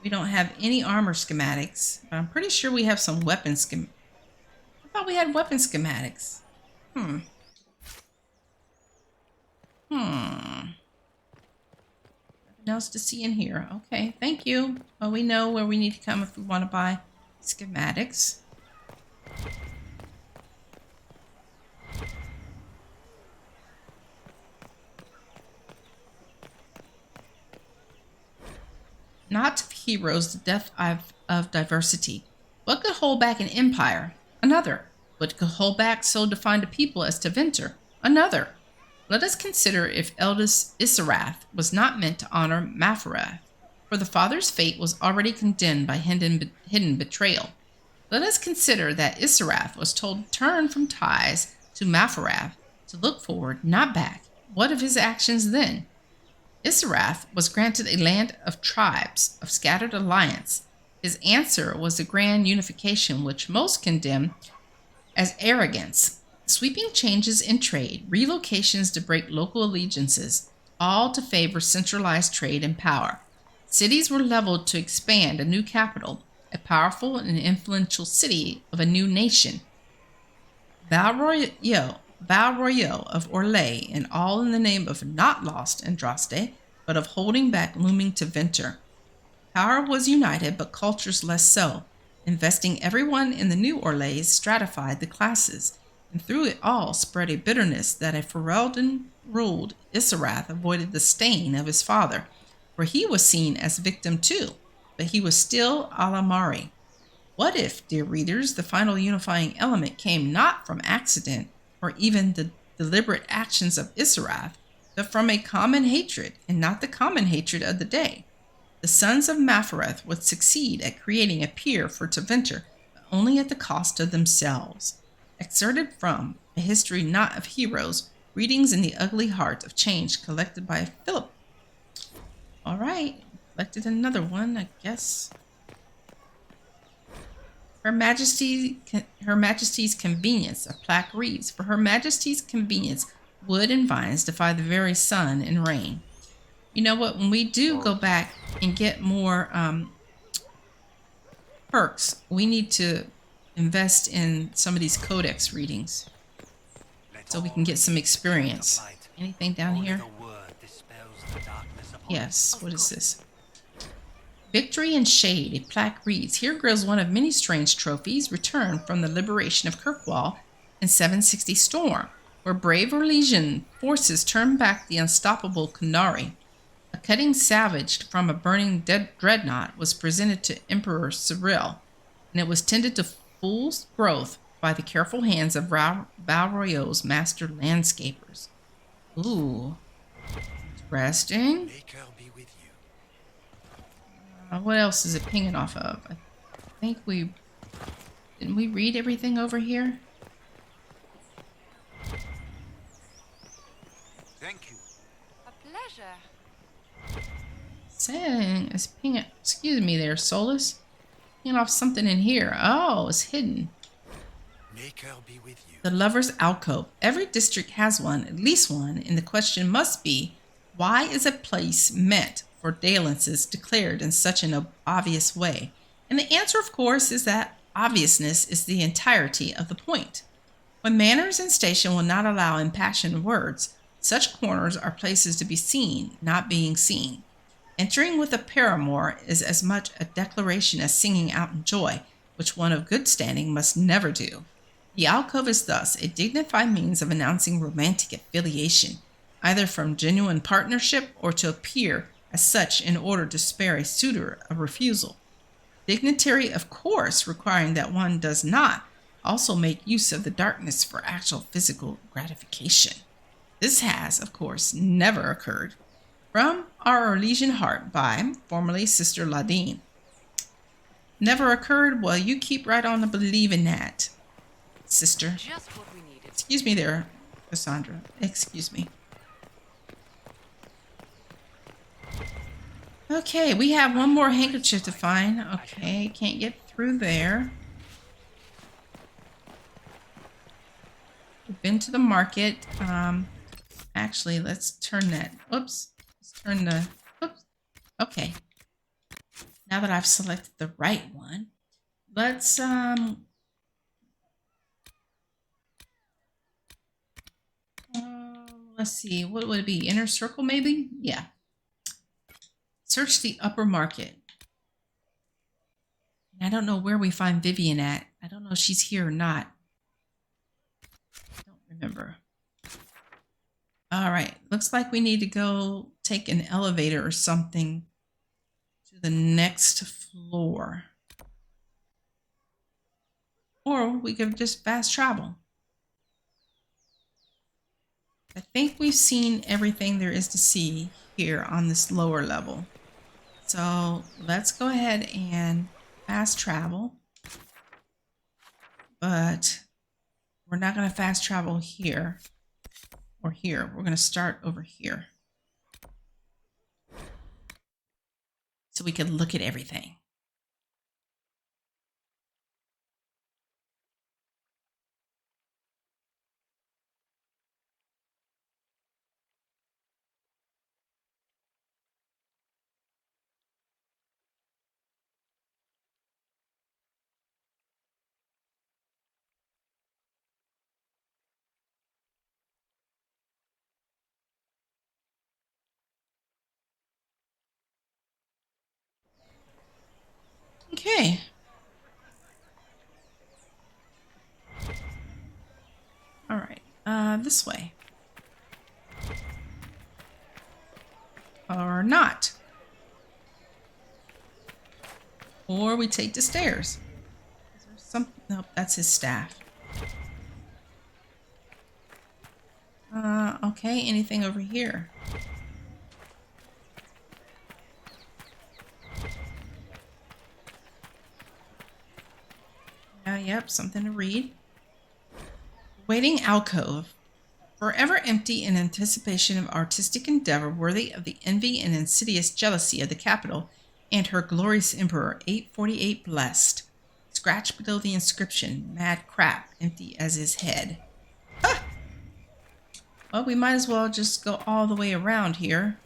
We don't have any armor schematics, but I'm pretty sure we have some weapon schematics. I thought we had weapon schematics. Nothing else to see in here. Okay, thank you. Well, we know where we need to come if we want to buy schematics. Not heroes the death of diversity. What could hold back an empire? Another. What could hold back so defined a people as Tevinter? Another. Let us consider if eldest Isarath was not meant to honor Mafarath, for the father's fate was already condemned by hidden betrayal. Let us consider that Isarath was told to turn from ties to Mafarath, to look forward, not back. What of his actions then? Isarath was granted a land of tribes, of scattered alliance. His answer was the grand unification which most condemn as arrogance. Sweeping changes in trade, relocations to break local allegiances, all to favor centralized trade and power. Cities were leveled to expand a new capital, a powerful and influential city of a new nation. Val Royeaux of Orlais, and all in the name of not lost Andraste, but of holding back looming Tevinter. Power was united, but cultures less so. Investing everyone in the new Orlais stratified the classes, and through it all spread a bitterness that a Ferelden-ruled Isarath avoided the stain of his father, for he was seen as victim too, but he was still Alamari. What if, dear readers, the final unifying element came not from accident or even the deliberate actions of Isarath, but from a common hatred, and not the common hatred of the day? The sons of Mafarath would succeed at creating a peer for Tevinter, but only at the cost of themselves. Excerpted from A History Not of Heroes, Readings in the Ugly Heart of Change, collected by Philip. All right, collected another one, I guess. Her Majesty's convenience, a plaque reads, for Her Majesty's convenience, wood and vines defy the very sun and rain. You know what, when we do go back and get more perks, we need to invest in some of these codex readings so we can get some experience. Anything down here? Yes, what is this? Victory and Shade, a plaque reads, here grows one of many strange trophies returned from the liberation of Kirkwall in 760 Storm, where brave Orlesian forces turned back the unstoppable Kunari. A cutting salvaged from a burning dreadnought was presented to Emperor Cyril, and it was tended to full growth by the careful hands of Val Royeaux's master landscapers. Ooh, interesting. What else is it pinging off of? I think didn't we read everything over here? Thank you. A pleasure. Saying it's pinging. Excuse me, there, Solus. Pinging off something in here. Oh, it's hidden. Maker be with you. The Lover's Alcove. Every district has one, at least one, and the question must be, why is a place meant for dalliances declared in such an obvious way? And the answer, of course, is that obviousness is the entirety of the point. When manners and station will not allow impassioned words, such corners are places to be seen, not being seen. Entering with a paramour is as much a declaration as singing out in joy, which one of good standing must never do. The alcove is thus a dignified means of announcing romantic affiliation, either from genuine partnership or to appear as such in order to spare a suitor a refusal. Dignitary, of course, requiring that one does not also make use of the darkness for actual physical gratification. This has, of course, never occurred. From Our Orlesian Heart by formerly Sister Ladine. Never occurred? Well, you keep right on to believing that, sister. Just what we needed. Excuse me there, Cassandra. Excuse me. Okay, we have one more handkerchief to find. Okay, can't get through there. We've been to the market. Actually, let's turn that. Oops. Let's turn the. Oops. Okay. Now that I've selected the right one, let's see. What would it be? Inner circle, maybe? Yeah. Search the upper market. I don't know where we find Vivian at. I don't know if she's here or not. I don't remember. All right. Looks like we need to go take an elevator or something to to the next floor. Or we could just fast travel. I think we've seen everything there is to see here on this lower level. So let's go ahead and fast travel. But we're not going to fast travel here or here. We're going to start over here, so we can look at everything. Okay. All right. This way. Or not. Or we take the stairs. Is there some? Nope, that's his staff. Okay, anything over here? Yep, something to read. Waiting alcove. Forever empty in anticipation of artistic endeavor worthy of the envy and insidious jealousy of the capital and her glorious emperor, 848 blessed. Scratch below the inscription, mad crap, empty as his head. Ah! Well, we might as well just go all the way around here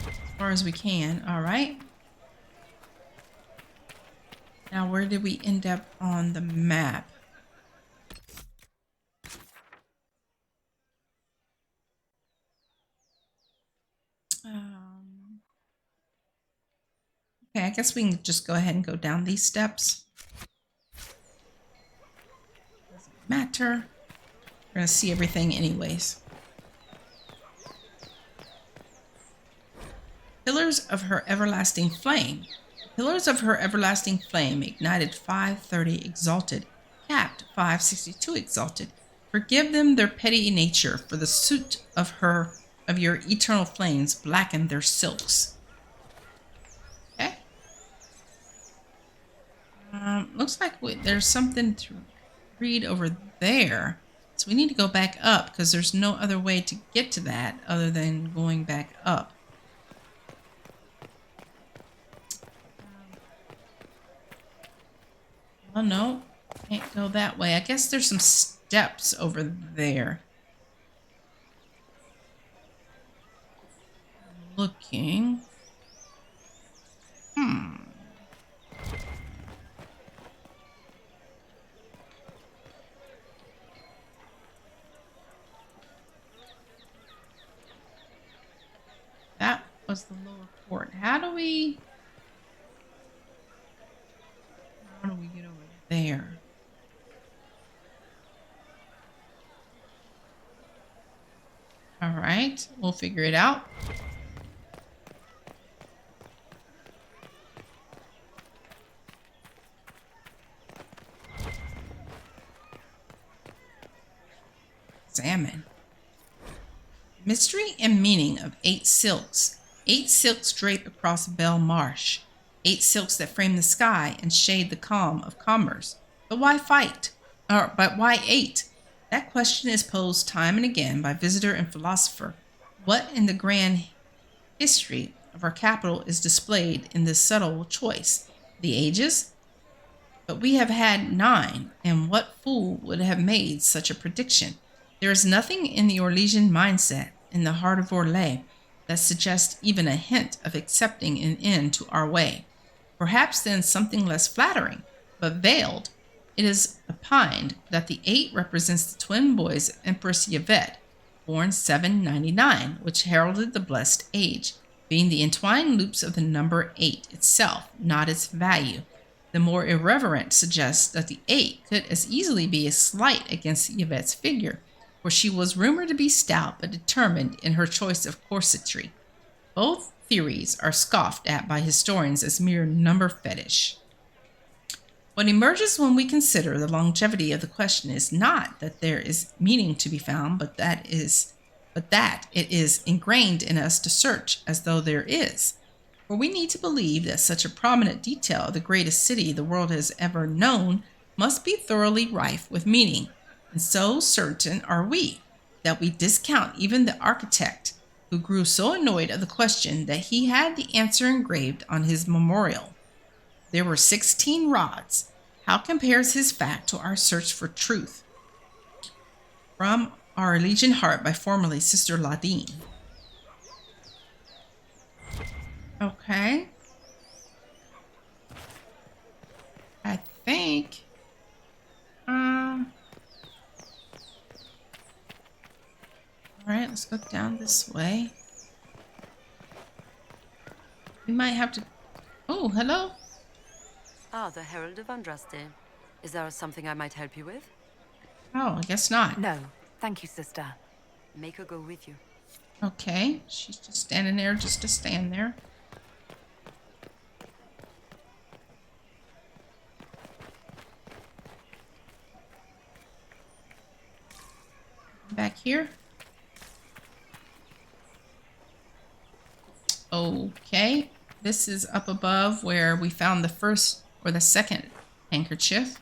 as far as we can. All right. Now, where did we end up on the map? Okay, I guess we can just go ahead and go down these steps. Doesn't matter. We're going to see everything anyways. Pillars of her everlasting flame. Pillars of her everlasting flame, ignited 530 exalted, capped 562 exalted. Forgive them their petty nature, for the soot of your eternal flames blackened their silks. Okay. Looks like there's something to read over there. So we need to go back up because there's no other way to get to that other than going back up. Oh no, can't go that way. I guess there's some steps over there. Looking. That was the lower court. How do we get over there? All right, we'll figure it out. Examine. Mystery and meaning of 8 silks. 8 silks drape across Bell Marsh. 8 silks that frame the sky and shade the calm of commerce. But why fight? But why 8? That question is posed time and again by visitor and philosopher. What in the grand history of our capital is displayed in this subtle choice? The ages? But we have had 9, and what fool would have made such a prediction? There is nothing in the Orlesian mindset, in the heart of Orlais, that suggests even a hint of accepting an end to our way. Perhaps then something less flattering, but veiled. It is opined that the 8 represents the twin boys of Empress Yvette, born 799, which heralded the blessed age, being the entwined loops of the number 8 itself, not its value. The more irreverent suggests that the 8 could as easily be a slight against Yvette's figure, for she was rumored to be stout but determined in her choice of corsetry. Both theories are scoffed at by historians as mere number fetish. What emerges when we consider the longevity of the question is not that there is meaning to be found, but that it is ingrained in us to search as though there is. For we need to believe that such a prominent detail of the greatest city the world has ever known must be thoroughly rife with meaning, and so certain are we that we discount even the architect who grew so annoyed at the question that he had the answer engraved on his memorial. There were 16 rods. How compares his fact to our search for truth? From Our Legion Heart by formerly Sister Ladine. Okay. I think. All right, let's go down this way. We might have to. Oh, hello. Ah, the Herald of Andraste. Is there something I might help you with? Oh, I guess not. No, thank you, sister. Make her go with you. Okay, she's just standing there just to stand there. Back here. Okay, this is up above where we found the first or the second handkerchief.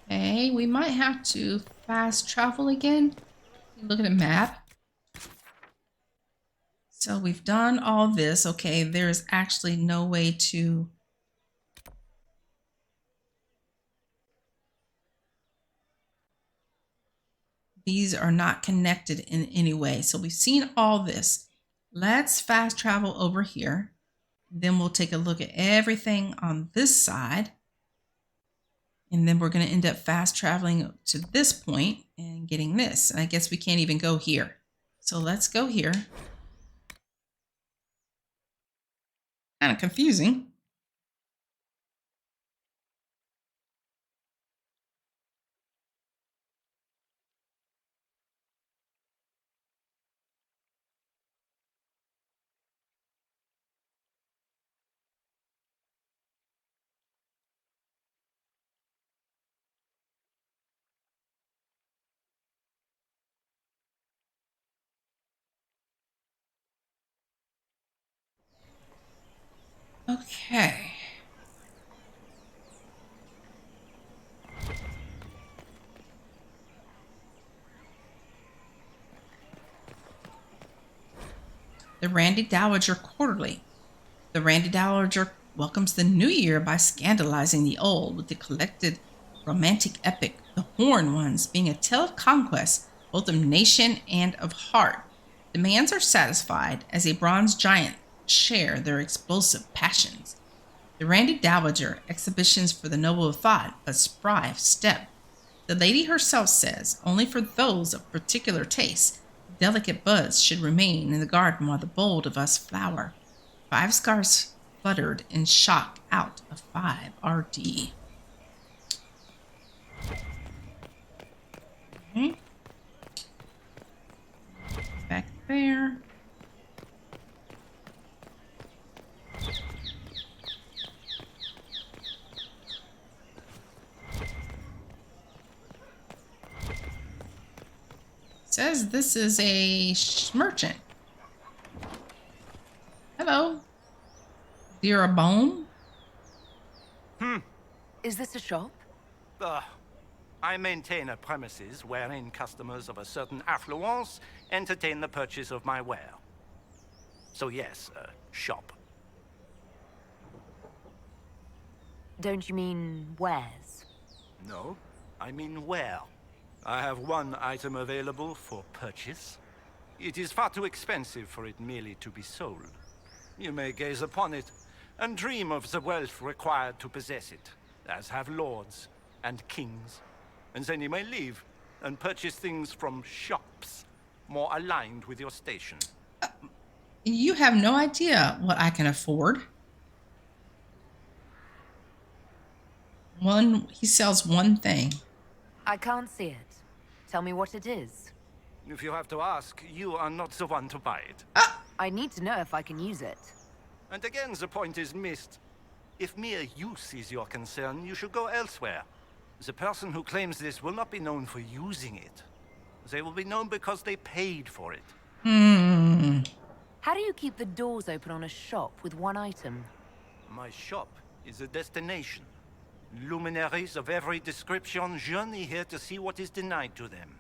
Okay, we might have to fast travel again. Look at the map. So we've done all this. Okay, there's actually no way to... These are not connected in any way. So we've seen all this. Let's fast travel over here. Then we'll take a look at everything on this side. And then we're going to end up fast traveling to this point and getting this. And I guess we can't even go here. So let's go here. Kind of confusing. Okay. The Randy Dowager Quarterly. The Randy Dowager welcomes the new year by scandalizing the old with the collected romantic epic, The Horn Ones, being a tale of conquest, both of nation and of heart. Demands are satisfied as a bronze giant share their explosive passions. The Randy Dowager, exhibitions for the noble of thought, but spry of step. The lady herself says, only for those of particular taste, delicate buds should remain in the garden while the bold of us flower. 5 scars fluttered in shock out of 5 RD. Okay. Back there. Says this is a merchant. Hello. Dear a bone? Is this a shop? I maintain a premises wherein customers of a certain affluence entertain the purchase of my ware. So yes, a shop. Don't you mean wares? No, I mean ware. I have one item available for purchase. It is far too expensive for it merely to be sold. You may gaze upon it and dream of the wealth required to possess it, as have lords and kings. And then you may leave and purchase things from shops more aligned with your station. You have no idea what I can afford. He sells one thing. I can't see it. Tell me what it is. If you have to ask, you are not the one to buy it. I need to know if I can use it. And again, the point is missed. If mere use is your concern, you should go elsewhere. The person who claims this will not be known for using it. They will be known because they paid for it. How do you keep the doors open on a shop with one item? My shop is a destination. Luminaries of every description journey here to see what is denied to them.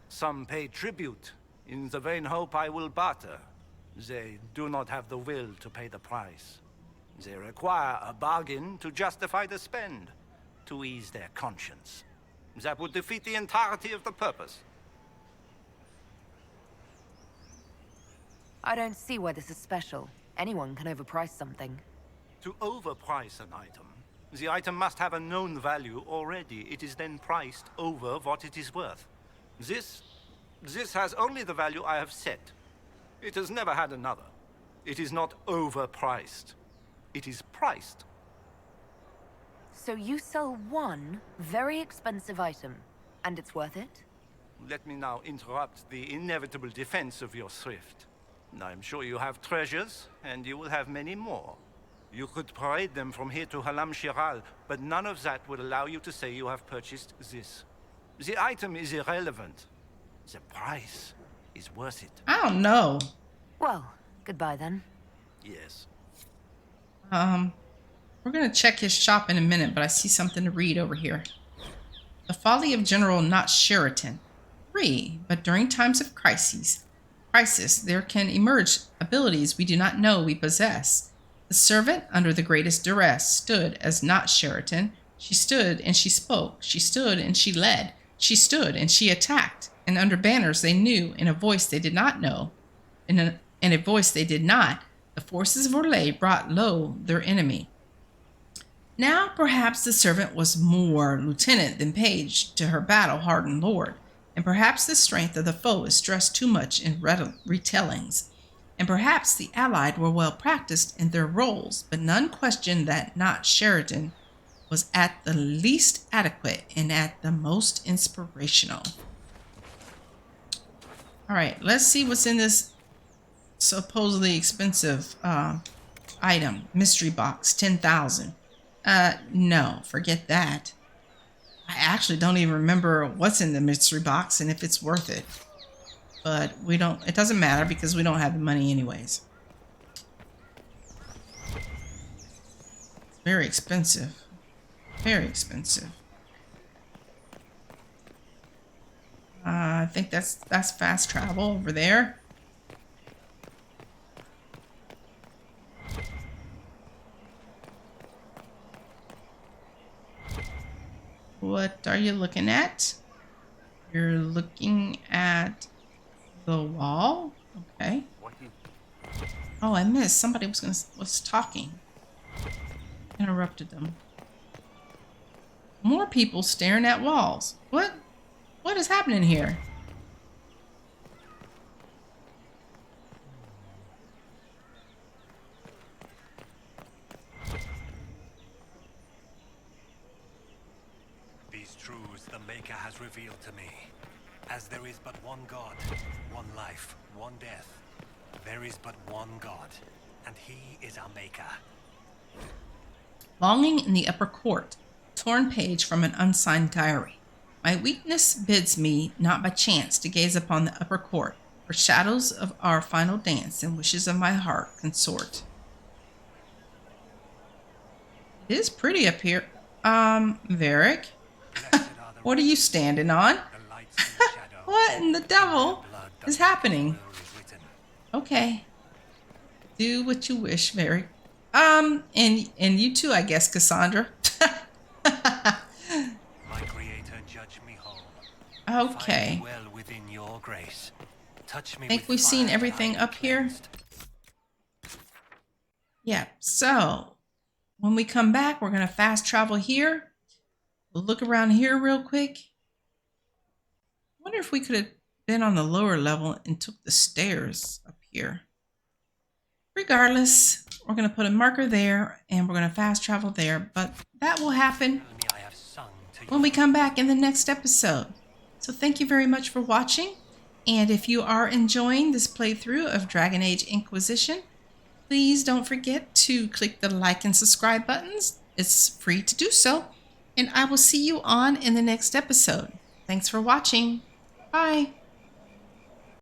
Some pay tribute, in the vain hope I will barter. They do not have the will to pay the price. They require a bargain to justify the spend, to ease their conscience. That would defeat the entirety of the purpose. I don't see why this is special. Anyone can overprice something. To overprice an item, the item must have a known value already. It is then priced over what it is worth. This has only the value I have set. It has never had another. It is not overpriced. It is priced. So you sell one very expensive item, and it's worth it? Let me now interrupt the inevitable defense of your thrift. I'm sure you have treasures, and you will have many more. You could parade them from here to Halam Shiral, but none of that would allow you to say you have purchased this. The item is irrelevant. The price is worth it. I don't know. Well, goodbye then. Yes. We're gonna check his shop in a minute, but I see something to read over here. The folly of General Not Sheraton. 3. But during times of crisis, there can emerge abilities we do not know we possess. The servant, under the greatest duress, stood as Not Sheraton. She stood and she spoke. She stood and she led. She stood and she attacked. And under banners they knew, in a voice they did not know, in a voice they did not, the forces of Orlais brought low their enemy. Now perhaps the servant was more lieutenant than page to her battle-hardened lord, and perhaps the strength of the foe is stressed too much in retellings, and perhaps the allied were well practiced in their roles, but none questioned that Not Sheraton was at the least adequate and at the most inspirational. All right, let's see what's in this supposedly expensive item. Mystery box, 10,000. No, forget that. I actually don't even remember what's in the mystery box and if it's worth it. But it doesn't matter because we don't have the money anyways. It's very expensive. Very expensive. I think that's fast travel over there. What are you looking at? You're looking at the wall? Okay. Oh, I missed. Somebody was talking. Interrupted them. More people staring at walls. What is happening here? These truths the Maker has revealed to me. As there is but one God, one life, one death, there is but one God, and he is our Maker. Longing in the upper court. Torn page from an unsigned diary. My weakness bids me, not by chance, to gaze upon the upper court, for shadows of our final dance and wishes of my heart consort. It is pretty up here. Varric? What are you standing on? What in the devil is happening? Okay. Do what you wish, Varric. And you too, I guess, Cassandra. My Creator, judge me whole. Okay. Find me well within your grace. Touch me. I think we've seen everything up here. Yeah, so when we come back, we're going to fast travel here. We'll look around here real quick. I wonder if we could have been on the lower level and took the stairs up here. Regardless, we're going to put a marker there and we're going to fast travel there, but that will happen when we come back in the next episode. So thank you very much for watching, And if you are enjoying this playthrough of Dragon Age Inquisition, please don't forget to click the like and subscribe buttons. It's free to do so. And I will see you on in the next episode. Thanks for watching. Bye.